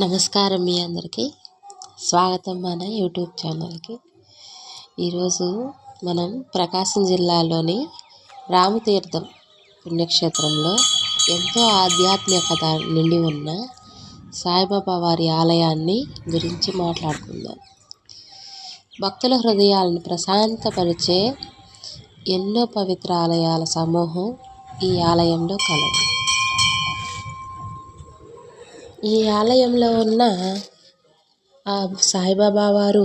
నమస్కారం మీ అందరికీ స్వాగతం మన యూట్యూబ్ ఛానల్కి. ఈరోజు మనం ప్రకాశం జిల్లాలోని రామతీర్థం పుణ్యక్షేత్రంలో ఎంతో ఆధ్యాత్మికత నిండి ఉన్న సాయిబాబా వారి ఆలయాన్ని గురించి మాట్లాడుకుందాం. భక్తుల హృదయాలను ప్రశాంతపరిచే ఎన్నో పవిత్ర ఆలయాల సమూహం ఈ ఆలయంలో కలదు. ఈ ఆలయంలో ఉన్న ఆ సాయిబాబా వారు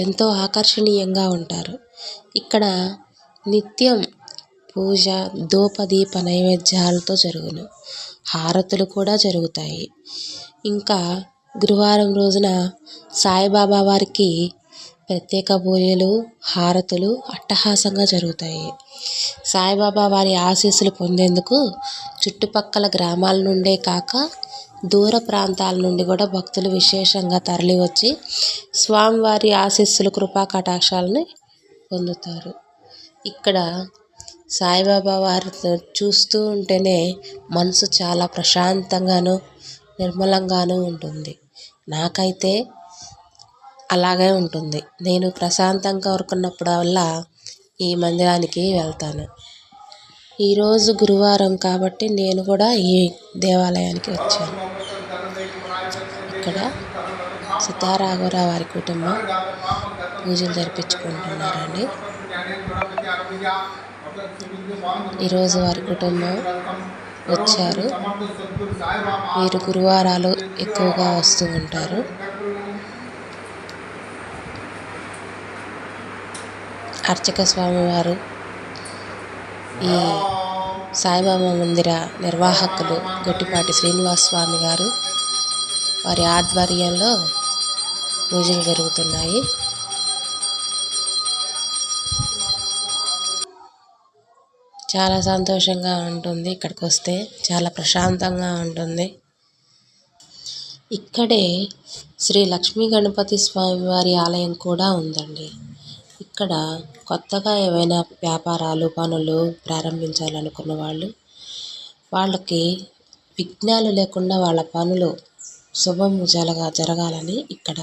ఎంతో ఆకర్షణీయంగా ఉంటారు. ఇక్కడ నిత్యం పూజ, ధూపదీప నైవేద్యాలతో జరుగును. హారతులు కూడా జరుగుతాయి. ఇంకా గురువారం రోజున సాయిబాబా వారికి ప్రత్యేక పూజలు, హారతులు అట్టహాసంగా జరుగుతాయి. సాయిబాబా వారి ఆశీస్సులు పొందేందుకు చుట్టుపక్కల గ్రామాల నుండే కాక దూర ప్రాంతాల నుండి కూడా భక్తులు విశేషంగా తరలివచ్చి స్వామివారి ఆశీస్సులు, కృపా కటాక్షాలని పొందుతారు. ఇక్కడ సాయిబాబా వారిని చూస్తూ ఉంటేనే మనసు చాలా ప్రశాంతంగాను, నిర్మలంగాను ఉంటుంది. నాకైతే అలాగే ఉంటుంది. నేను ప్రశాంతంగా కోరుకున్నప్పుడల్లా ఈ మందిరానికి వెళ్తాను. ఈరోజు గురువారం కాబట్టి నేను కూడా ఈ దేవాలయానికి వచ్చాను. ఇక్కడ సీతారాఘవరావు వారి కుటుంబం పూజలు జరిపించుకుంటున్నారండి. ఈరోజు వారి కుటుంబం వచ్చారు. వీరు గురువారాలు ఎక్కువగా వస్తూ ఉంటారు. అర్చక స్వామివారు, ఈ సాయిబాబా మందిర నిర్వాహకులు గొట్టిపాటి శ్రీనివాస స్వామి గారు వారి ఆధ్వర్యంలో పూజలు జరుగుతున్నాయి. చాలా సంతోషంగా ఉంటుంది. ఇక్కడికి వస్తే చాలా ప్రశాంతంగా ఉంటుంది. ఇక్కడే శ్రీ లక్ష్మీ గణపతి స్వామి వారి ఆలయం కూడా ఉందండి. ఇక్కడ కొత్తగా ఏవైనా వ్యాపారాలు, పనులు ప్రారంభించాలనుకున్న వాళ్ళకి విఘ్నాలు లేకుండా వాళ్ళ పనులు శుభము జరగాలని ఇక్కడ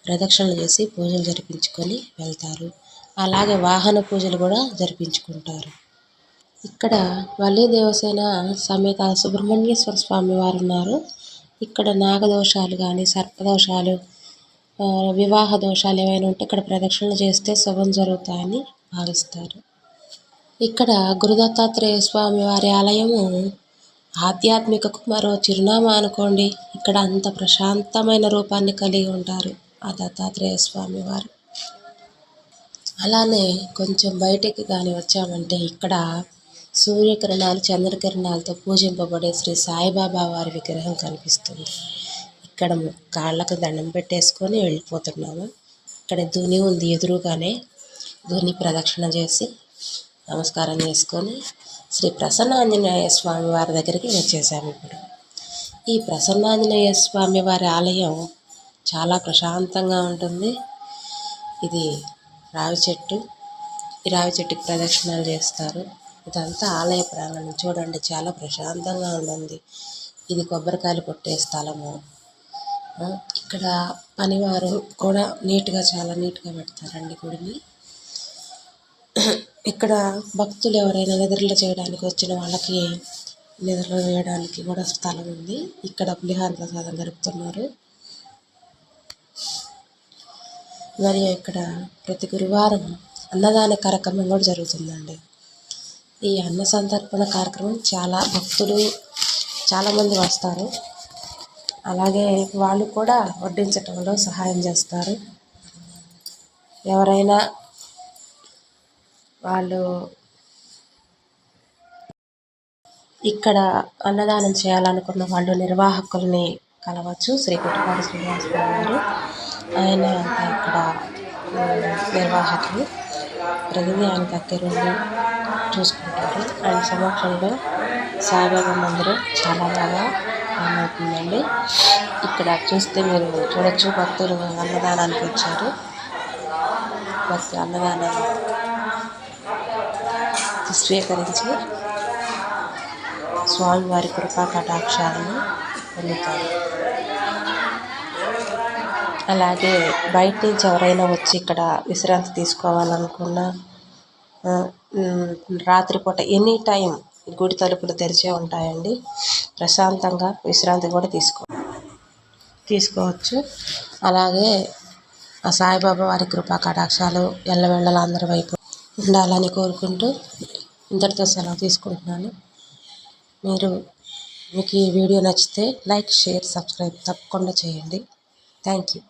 ప్రదక్షిణలు చేసి పూజలు జరిపించుకొని వెళ్తారు. అలాగే వాహన పూజలు కూడా జరిపించుకుంటారు. ఇక్కడ వల్లి దేవసేన సమేత సుబ్రహ్మణ్యేశ్వర స్వామి వారు ఉన్నారు. ఇక్కడ నాగదోషాలు కానీ, సర్పదోషాలు, వివాహ దోషాలు ఏవైనా ఉంటే ఇక్కడ ప్రదక్షిణలు చేస్తే శుభం జరుగుతాయని భావిస్తారు. ఇక్కడ గురుదత్తాత్రేయ స్వామి వారి ఆలయము ఆధ్యాత్మికకు మరో చిరునామా అనుకోండి. ఇక్కడ అంత ప్రశాంతమైన రూపాన్ని కలిగి ఉంటారు ఆ దత్తాత్రేయ స్వామి వారు. అలానే కొంచెం బయటికి కానీ వచ్చామంటే ఇక్కడ సూర్యకిరణాలు, చంద్రకిరణాలతో పూజింపబడే శ్రీ సాయిబాబా వారి విగ్రహం కనిపిస్తుంది. ఇక్కడ కాళ్ళకు దండం పెట్టేసుకొని వెళ్ళిపోతున్నాము. ఇక్కడ ధుని ఉంది ఎదురుగానే. ధుని ప్రదక్షిణ చేసి నమస్కారం చేసుకొని శ్రీ ప్రసన్నాంజనేయ స్వామి వారి దగ్గరికి వచ్చేసాము. ఇప్పుడు ఈ ప్రసన్నాంజనేయ స్వామి వారి ఆలయం చాలా ప్రశాంతంగా ఉంటుంది. ఇది రావి చెట్టు. ఈ రావి చెట్టుకి ప్రదక్షిణాలు చేస్తారు. ఇదంతా ఆలయ ప్రాంగణం చూడండి, చాలా ప్రశాంతంగా ఉంటుంది. ఇది కొబ్బరికాయలు కొట్టే స్థలము. ఇక్కడ పనివారు కూడా చాలా నీట్గా పెడతారండి గుడిని. ఇక్కడ భక్తులు ఎవరైనా నిద్రలు చేయడానికి వచ్చిన వాళ్ళకి నిద్రలు వేయడానికి కూడా స్థలం ఉంది. ఇక్కడ పులిహార ప్రసాదం గడుపుతున్నారు. మరియు ఇక్కడ ప్రతి గురువారం అన్నదాన కార్యక్రమం కూడా జరుగుతుందండి. ఈ అన్న సంతర్పణ కార్యక్రమం భక్తులు చాలామంది వస్తారు. అలాగే వాళ్ళు కూడా వడ్డించటంలో సహాయం చేస్తారు. ఎవరైనా వాళ్ళు ఇక్కడ అన్నదానం చేయాలనుకున్న వాళ్ళు నిర్వాహకుల్ని కలవచ్చు. శ్రీ గొట్టిపాటి శ్రీనివాస గారు, ఆయన ఇక్కడ నిర్వాహకులు. ప్రతిదీ ఆయన దగ్గరుండి చూసుకుంటారు. ఆయన సమక్షంలో సాయిబాబా మందిరం చాలా బాగా అవుతుందండి. ఇక్కడ చూస్తే మీరు చూడొచ్చు, భక్తులు అన్నదానానికి వచ్చారు. భక్తులు అన్నదానాన్ని స్వీకరించి స్వామివారి కృపా కటాక్షాలను పొందుతారు. అలాగే బయట నుంచి ఎవరైనా వచ్చి ఇక్కడ విశ్రాంతి తీసుకోవాలనుకున్నా రాత్రిపూట ఎనీ టైం గుడి తలుపులు తెరిచే ఉంటాయండి. ప్రశాంతంగా విశ్రాంతి కూడా తీసుకోవచ్చు. అలాగే ఆ సాయిబాబా వారి కృపా కటాక్షాలు ఎల్లవేళలా అందరి వైపు ఉండాలని కోరుకుంటూ ఇంతటితో సెలవు తీసుకుంటున్నాను. మీకు ఈ వీడియో నచ్చితే లైక్, షేర్, సబ్స్క్రైబ్ తప్పకుండా చేయండి. Thank you.